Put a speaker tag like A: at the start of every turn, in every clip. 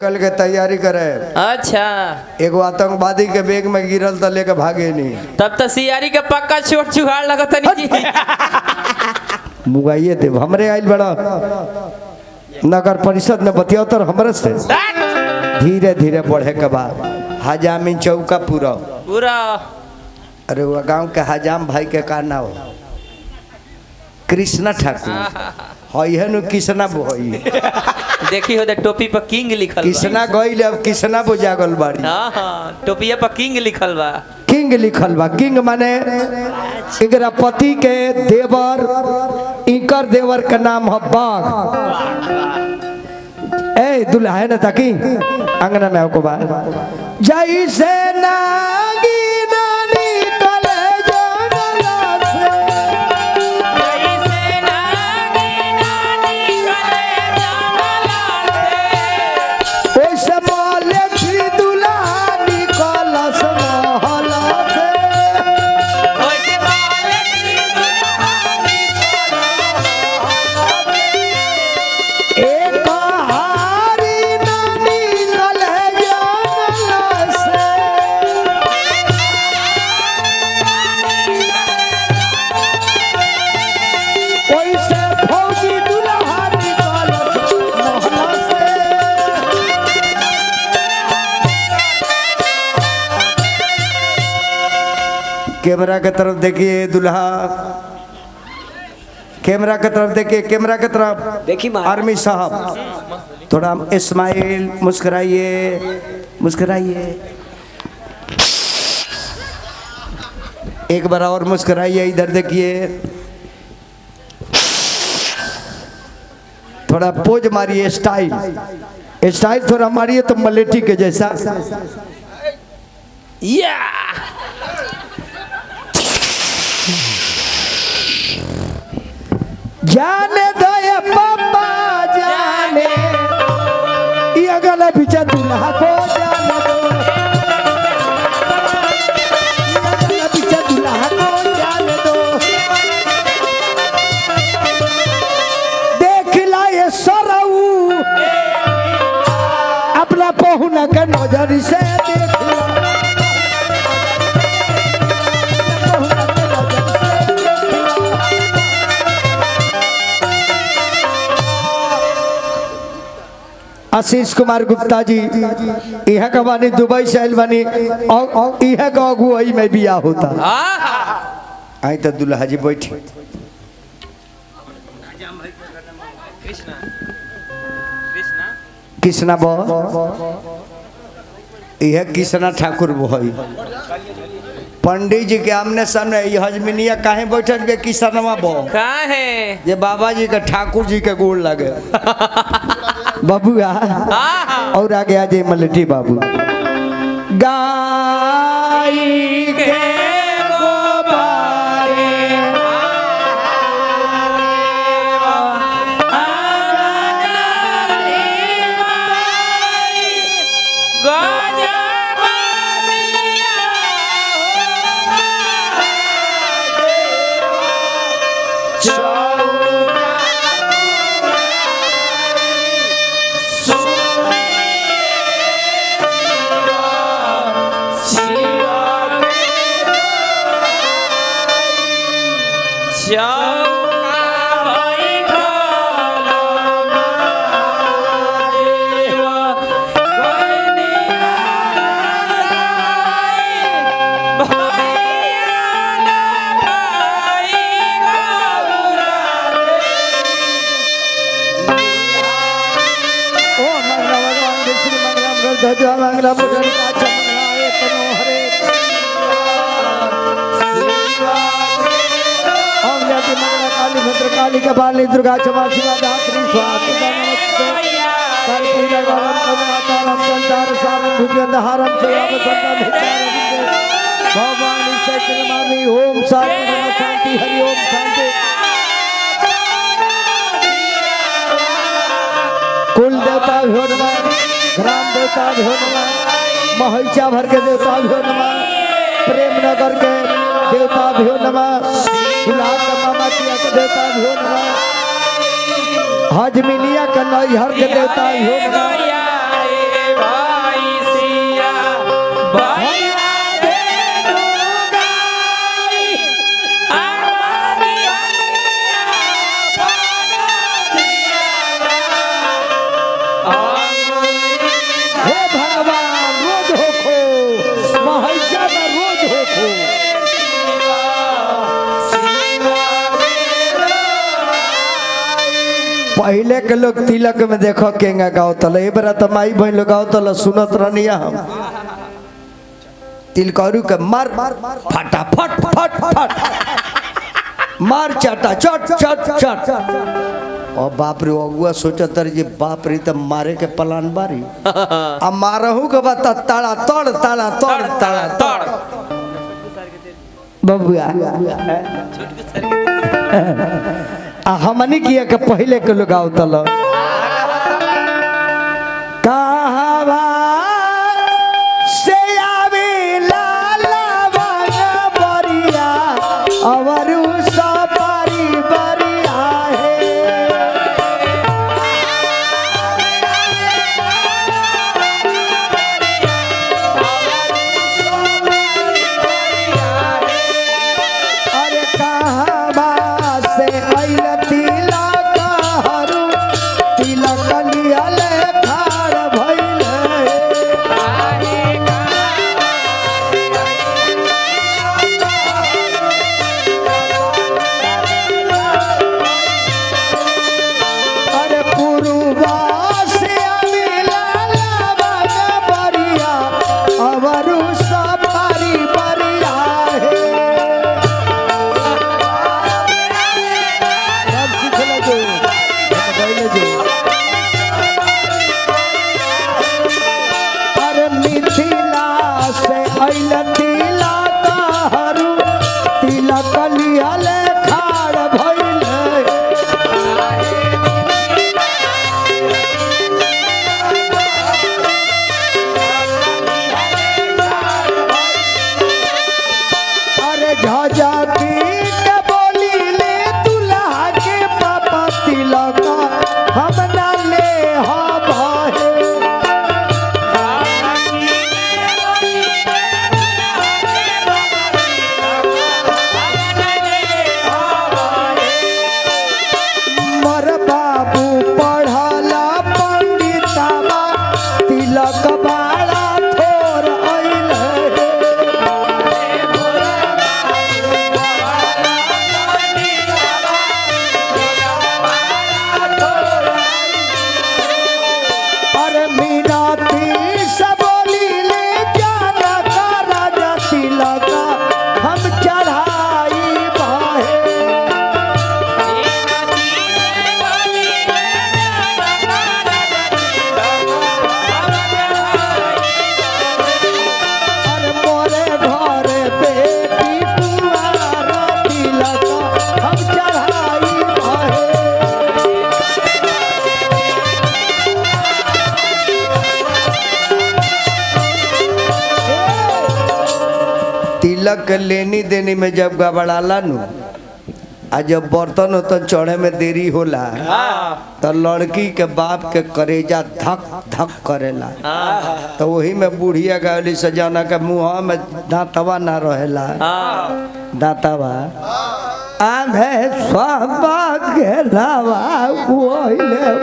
A: कल के तैयारी करे।
B: अच्छा
A: एगो आतंकवादी के बैग में गिरल तो लेके भागे नहीं।
B: तब तो सियारी के पक्का चोट चुहाड़ लगत नहीं जी।
A: मुगाइए थे हमरे आइल बड़ा नगर परिषद में बतिया तो हमरे से धीरे धीरे बढ़े के बाद हजामी चौका पूरा
B: पूरा।
A: अरे वो गांव के हजाम भाई के का नाम हो कृष्णा ठाकुर है नु कृष्णा बोई
B: देखी हो टोपी पर किंग लिखल
A: कृष्णा गइल अब कृष्णा बो जागल बाड़ी।
B: हां टोपिया पर किंग लिखल बा।
A: किंग लिखल बा। किंग माने इकरा पति के देवर इकर देवर का नाम है बाघ। ए दुल्हा है ना ताकि अंगना में को बा जैसे नागी नानी कले जंगल से
B: जैसे नागी नानी कले जंगल से
A: ओसे बोले थी दुल्हा निकल महल से
B: ओसे बोले थी दुल्हा
A: एक हारी नानी कले जंगल से ओसे फौजी दुल्हा निकल महल से। कैमरा की तरफ देखिए दुल्हा, कैमरा की तरफ देखिए, कैमरा की तरफ
C: देखी
A: आर्मी साहब थोड़ा इस्माइल मुस्कुराइए मुस्कुराइए एक बार और मुस्कुराइए। इधर देखिए थोड़ा पोज मारिए स्टाइल स्टाइल थोड़ा मारिए तो मलेटी के जैसा।
B: या
A: जाने दो ये पापा जाने ये अगला पीछे दुल्हा को जाने दो ये अगला पीछे दुल्हा को जाने दो। देख ला ये सरऊ अपना पहुना के नजर से देख ला पहुना के नजर से देख ला। आशीष कुमार गुप्ता जी यह का बानी दुबई से आइल बानी यह का अगुवाई में बियाह होता आई तो दुल्हा जी बैठी कृष्णा बो यह कृष्णा ठाकुर बोई पंडित जी के आमने सामने ये हजमिनिया काहे बैठल बे कृष्णवा बो
B: का है
A: जे बाबा जी के ठाकुर जी के गोड़ लगे बबुआ और आगे आ जाए मलटी बाबू। गाय के गोबारे ध्वजा मंगला मुरली का चमकाए तनो हरे ओम जयति मंगला काली भद्र काली कपाली दुर्गा क्षमा शिवा धात्री स्वाति नमस्ते काली पूजा गौरव करुणातारम संसार सारम भुजगंधहारम सेवाम संतम हितारम भवानी चैत्र नमामि। ओम शांति नमः शांति हरि ओम शांति। कुल देवता भ्यो नमः ग्राम देवता भ्यो नमः महिषा भर के देवता भ्यो नमः प्रेम नगर के देवता भ्यो नमः दुल्हा का मामा किया के देवता भ्यो नमः हजमिनिया का नैहर के देवता भ्यो नमः पहले के लोग तिलक में देखो केंगा गाओ तल ए बरा त माई बहन लोग गाओ तल सुनत रहनिया हम तिलकरू के मार फटा फट फट फट मार चाटा चट चट चट और बाप रे अगुआ सोचत रही जे बाप रे त मारे के प्लान बारी आ मारहू के बात ताड़ा तड़ ताड़ा तड़ ताड़ा तड़ बबुआ आ हमनी किया के पहले के लोग आओ तल कहवा से आवे लाला बागा बरिया अवरु सवारी बरिया है अरे कहवा से अइल तिलक हरू तिलक लियल खाड़ भइल अरे पुरुबा से अमिला बागा बरिया अवरु सवारी बरिया है सब सीख ले जो गइले जो अरे मिथिला से अइल तिलक हरू तिलक लियल खाड़ भइल अरे झझती के बोली ले दुल्हा के पापा तिलक हम ना ले हा भाई मर बाबू पढ़ला पंडिताबा तिलक बाड़ा थोर अइल अरे मीनाती सबोली ले जाना का राजा तिलक हम चढ़ाई भाई अरे मोरे घरे बेटी पुआर तिलक हम चढ़ाई भाई तिलक लेनी देनी में जब गबड़ाला नु आ जब बर्तन उतन चढ़े में देरी होला तो लड़की के बाप के करेजा धक धक करेला तो वही में बुढ़िया गावली सजाना के मुँह में दांतवा ना रहेला दांतवा आधे सब गेलावा ओइले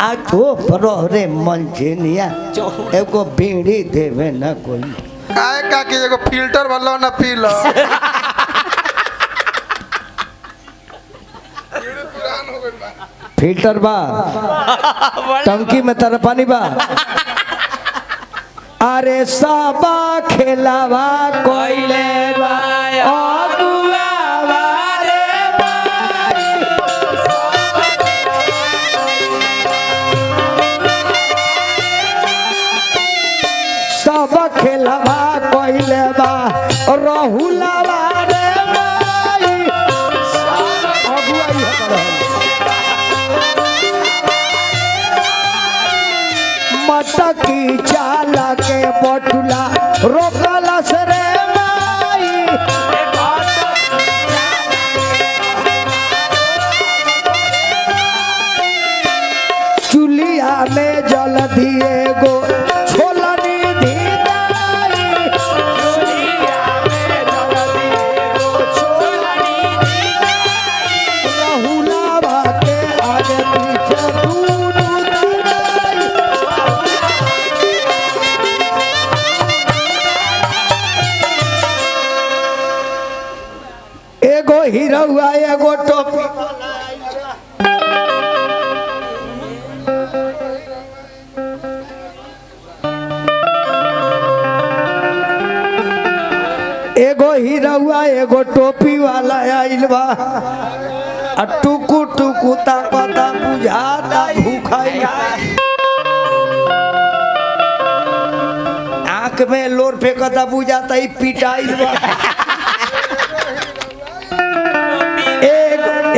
A: आ तो रे मंचनिया एगो बीड़ी देवे ना कोई
C: काहे काकी एगो फिल्टर भलो ना पी लो
A: फिल्टर बा टंकी में तर पानी बा अरे सबा खेलावा कोइले बा अगुआवा रे बाई सब खेलावा कोइले बा रहुलावा रे बाई अगुआई है मटकी चाला के बटुला रोकला से रे माई चुलिया में जल दिए गो छोलनी धीदाई रहुलावा के आगे पीछे दूनू दाई एगो हीरोआ एगो टोपी आइल बा आ टुकु टुकु ताकता बुझाता भूखाई आंख में लोर फेंकता बुझाता ही पिटाइल बा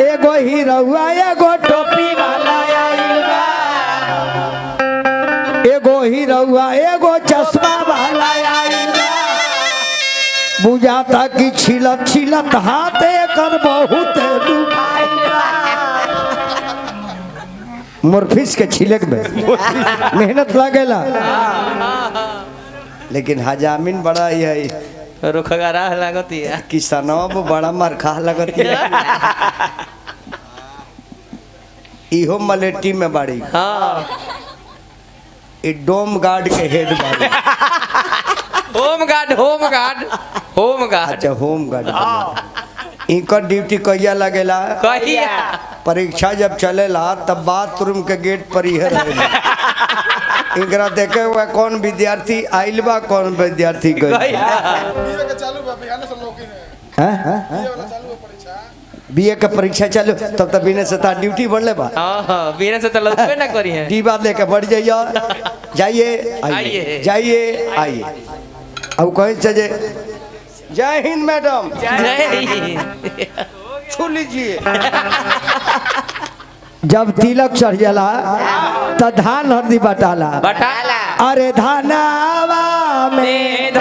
A: एगो हीरौआ एगो टोपी वाला आइल बा एगो हीरौआ एगो चश्मा वाला आइल बा बुझाता कि छिलत छिलत हाथे कर बहुत दुखाइल बा मोरफिस के छिलक में मेहनत लगेला लेकिन हजामिन बड़ा है
B: रुखगारा लागती है
A: किसानों बड़ा मरखा लगती है इहो मलेटी में बाड़ी
B: हाँ
A: ई डोम गार्ड के हेड बाड़ी
B: home guard home guard home guard
A: अच्छा होम गार्ड इनकर ड्यूटी कहिया लगेला
B: कहिया
A: परीक्षा जब चलेला तब बाथरूम के गेट पर ही रहेला इनकरा देखे हुआ कौन विद्यार्थी आइल बा कौन विद्यार्थी गइल बीए का परीक्षा चालू तब तक बिना से तार ड्यूटी बढ़ले बा
B: हाँ बिना से तो लगबे ना करी है
A: डी बात लेके बढ़ जाइए जाइए आइए जाइए आइए अब कहीं से जय हिंद मैडम छू लीजिए जब तिलक चढ़ जाला तो धान हरदी बटाला
B: बटाला
A: अरे धानावा में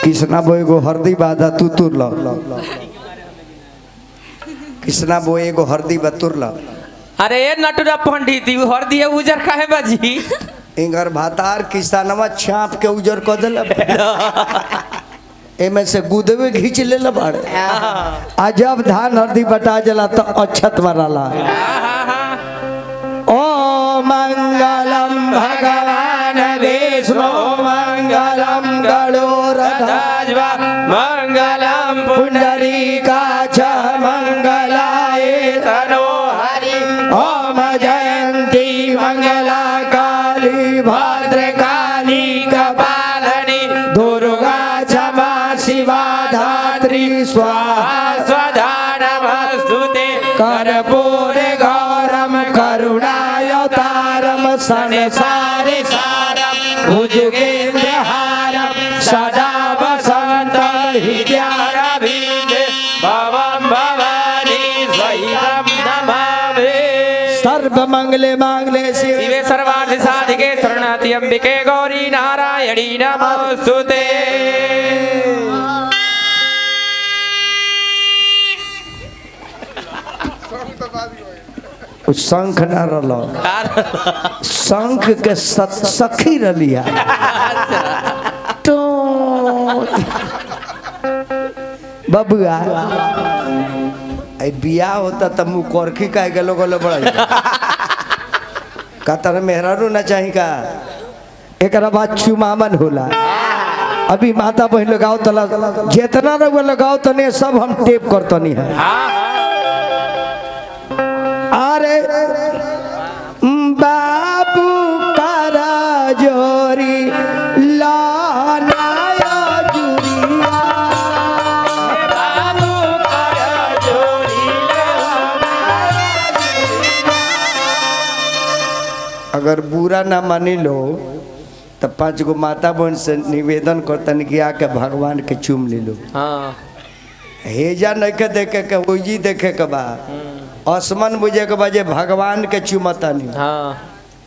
A: कृष्णा बोए गो हरदी बाधा तू तुर लो कृष्णा बोए गो हरदी बतुर लो
B: अरे ये नटुरा पंडित यू हर दिया उजर काहे बाजी
A: इंगर भातार किसानवा छाप के उजर क देला एमे से गुदवे घींच लेला बाड़े आ जब धान हरदी बटा जला तो अक्षत मराला ओ मंगलम भगवान विष्णु मंगलम गणोरध्वज
B: मंगलम
A: पुंडरीकाक्ष मंगलाय तनो हरि ओम जयंती मंगला काली भद्रकाली कपालिनी दुर्गा क्षमा शिवा धात्री स्वाहा
B: स्वधा नमस्तुते
A: कर्पूरे गौरम करुणावतारम संसारे सारम भुजगेन्द्रहारम सदा वसन्तं हृदयारविन्दे
B: भवं भवानी स्वयं नमामि
A: सर्वमंगले मांगले
B: शिवे सर्वार्थ साधिके शरणार्थी अंबिके गौरी नारायणी नमोस्तुते
A: शंख न रलो शंख के सखी रलिया तो बबुआ आई बिया होता तब मुँह कोरखी का गलो गलो बड़ा का तरह मेहरारू ना चाही का एक बाद चुमामन होला अभी माता बहन लगाओ तला जितना रउआ लगाओ तने सब हम टेप करतनी है अरे बाबू करा जोरी लाना जुरिया
B: बाबू कर जोड़ी
A: अगर बुरा ना मानी लो तो 5 गो माता बहन से निवेदन करतन कि आके भगवान के चूम ले लो
B: हाँ
A: हेजा नहीं के देखे के उजी देखे के बा आसमान बुझे के बजे भगवान के चुमतानी
B: हाँ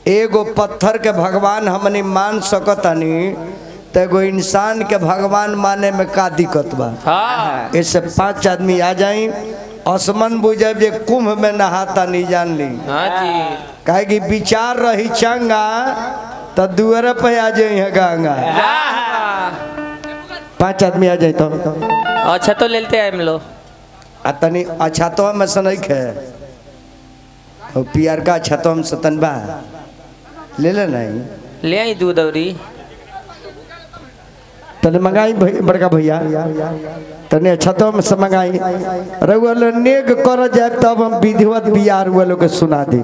A: एगो पत्थर के भगवान हमनी मान सकतानी तो एगो इंसान के भगवान माने में का दिक्कत बा
B: हाँ
A: इससे 5 आदमी आ जाई आसमान बुझे जे कुंभ में नहाता नहीं जान ली
B: हाँ जी
A: काहे कि विचार रही चंगा तो दुआरे पे आ जाई गंगा 5 आदमी आ जाए तो
B: अच्छा तो लेते हैं हम लोग
A: आ तनी अच्छा तो हम सनई खे और पियर का अच्छा तो हम सतन बा ले ले नहीं
B: ले आई दूध औरी
A: तने मंगाई बड़का भैया तने छतो में से मंगाई रउआ लो नेग कर जाए तब हम विधिवत बियाह रउआ लोग के सुना दी।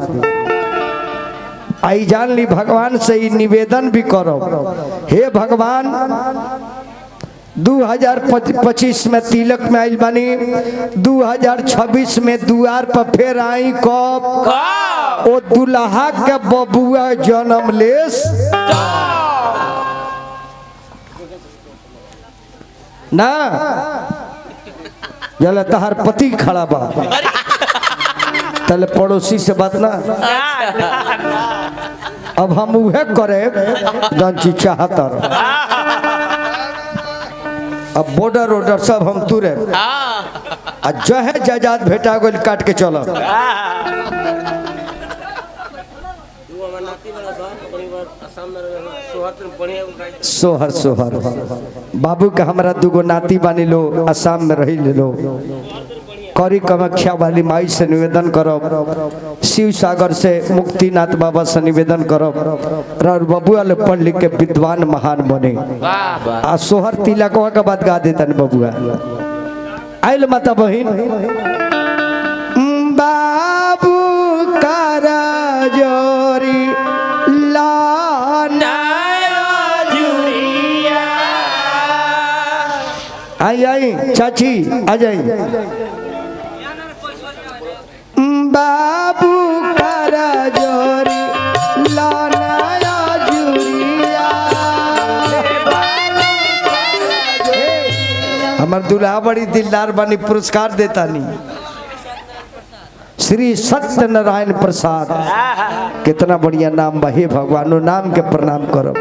A: आई जान ली भगवान से ही निवेदन भी करो, हे भगवान 2025 में तिलक में आइल बानी, 2026 में दुआर पर फिर आई कब ओ दुल्हा के बबुआ जन्म लेस ना जल तहार पति खड़ा बा तले पड़ोसी से बात ना। अब हम उहे करे जौन चीज चाहता, अब बॉर्डर ऑर्डर सब हम तुरे आ जहे जायदाद भेटा गोल काट के चलो। सोहर सोहर बाबू के हमरा दुगो नाती बानी लो असम में रही लो। करी कामाख्या वाली माई से निवेदन करो, शिव सागर से मुक्तिनाथ बाबा से निवेदन करो और बबुआ ले पढ़ लिख के विद्वान महान बने। आ सोहर तिलक के बाद गा देता बबुआ। आइल माता बहिन बाबू करा जोरी लाना आई आई चाची आ जाई। बाबू करा जोरी लाना जुरिया हमार दुल्हा बड़ी दिलदार बनी, पुरस्कार देता नहीं श्री सत्यनारायण प्रसाद। कितना बढ़िया नाम बा, हे भगवान नाम के प्रणाम करो।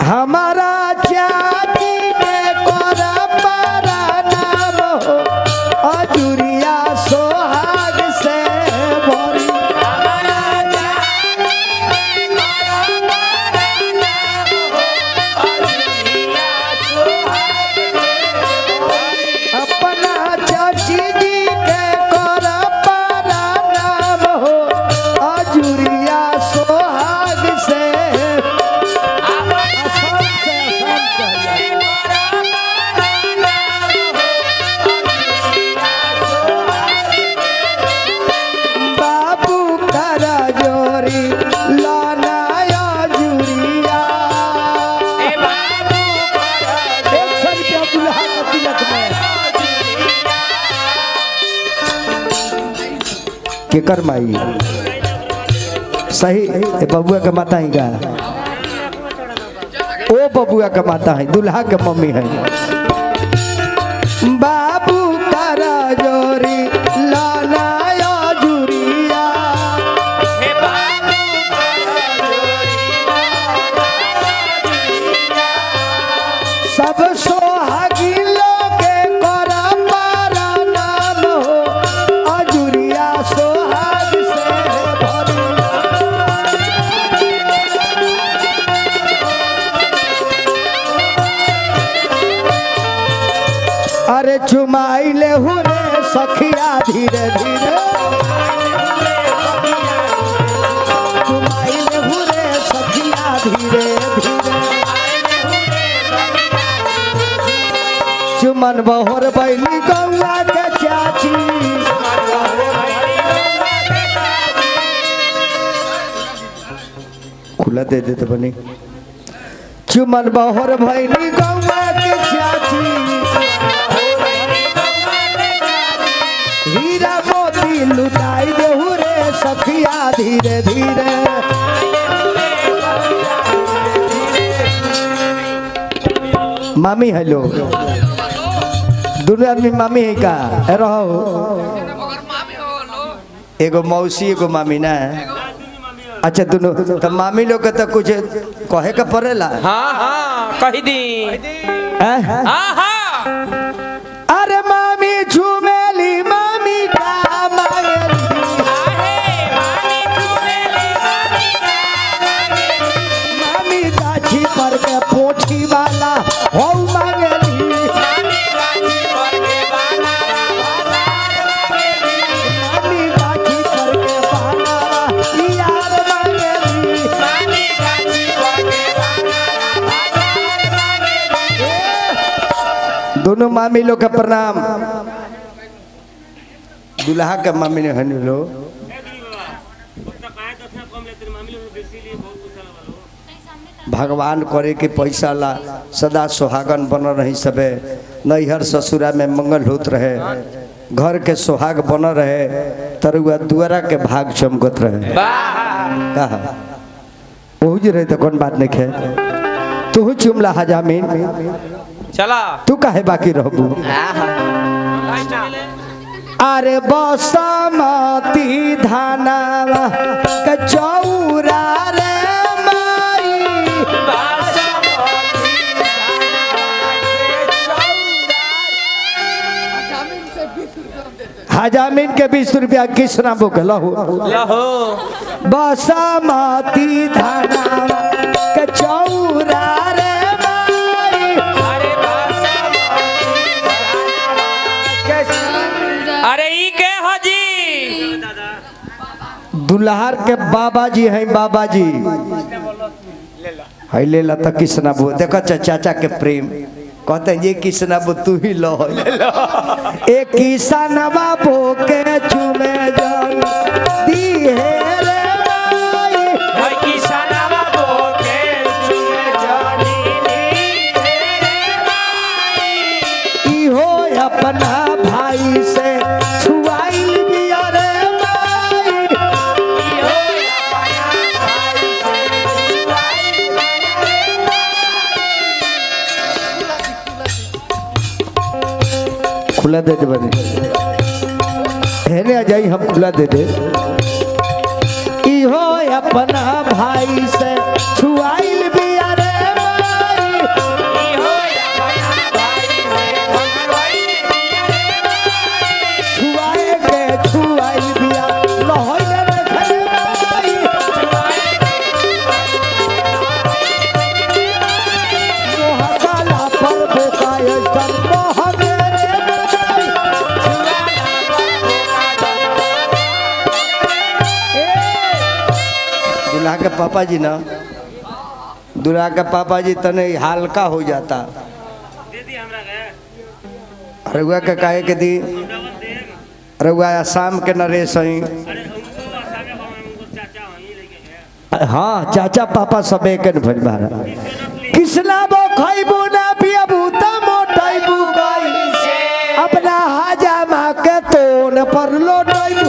A: हमारा चाची के कोरा पारा नाम हो अजुरिया सोहाग से भरी। अपना चाची जी के कोरा पारा नाम हो अजुरिया सोहाग से। केकर माई सही बबुआ का माता ही का ओ बबुआ का माता है, दुल्हा के मम्मी है। बाबू करा जोरी लाना जुरिया सब सोहागी लोगे करा पारा नाम हो अजुरिया सोहाग से भरी। अरे चुमाई ले हुरे सखिया धीरे धीरे, चुमाई ले हुरे सखिया धीरे धीरे। चुमन बहोर बैली गौआ के चाची, खुला दे देते बनी। चुमन बहोर बैली गौआ के चाची, हीरा मोती लुटाई देहु रे सखिया धीरे धीरे। मामी हेलो दोनों आदमी मामी है का रहो, एगो मौसी एगो मामी ना। अच्छा दोनों तो मामी लोग के तो कुछ कहे का पड़ेला।
B: हाँ हाँ कही दी। हाँ हाँ
A: अरे मामी झूमेली मामी का मांगेली, मामी गाछी पर के पोछी वाला हो मांगेली, मामी गाछी पर के बहाना यार मांगेली। दोनों मामी लोग का प्रणाम। दुल्हा के मामी ने हन लो भगवान करे कि पैसा ला सदा सुहागन बन रही सबे, नैहर ससुरा में मंगल होत रहे, घर के सुहाग बन रहे, तरुआ दुआरा के भाग चमकत रहे। कहा ओहु जे रहे तो कौन बात नहीं खे। तू चुमला हजामीन
B: चला
A: तू काहे बाकी रहबू। अरे बसमती धानावा कचौरा रे हजामीन के 20 रुपया किसना बुक लहो बसमती धाना कचौरा रे माई।
B: अरे ई के हजी
A: दुल्हार के बाबा जी हैं, बाबा जी है ले ला तो किसना बो देखो चाचा के प्रेम कहते हैं ये किसना बो तू ही लो एक किसना बाबो के चुमे जान दी है रे माई।
B: भाई किसना बाबो के चुमे जानी दी है रे माई।
A: ई हो अपना भाई से छुआइल दिया रे माई।
B: ई हो अपना भाई से छुआइल
A: खुला दे दे बने हेने आ जाई हम खुला दे दे। ई हो अपना भाई से छुआइल बिया रे माई।
B: ई हो अपना भाई से भगवाई दिया रे माई।
A: छुआए के छुआइल बिया लहोई रे खड़ी माई। मोहा काला पर बेकाय सन मोह मेरे माई। दुल्हा के पापा जी ना, दुल्हा के पापा जी तने हल्का हो जाता। रउआ के काहे के दी रउआ शाम के नरेश हई। हाँ चाचा पापा सब एक भज बारा किसना बो खइबू ना पियबू त मोटइबू गई अपना हाजा माँ के तोन पर लोटइबू।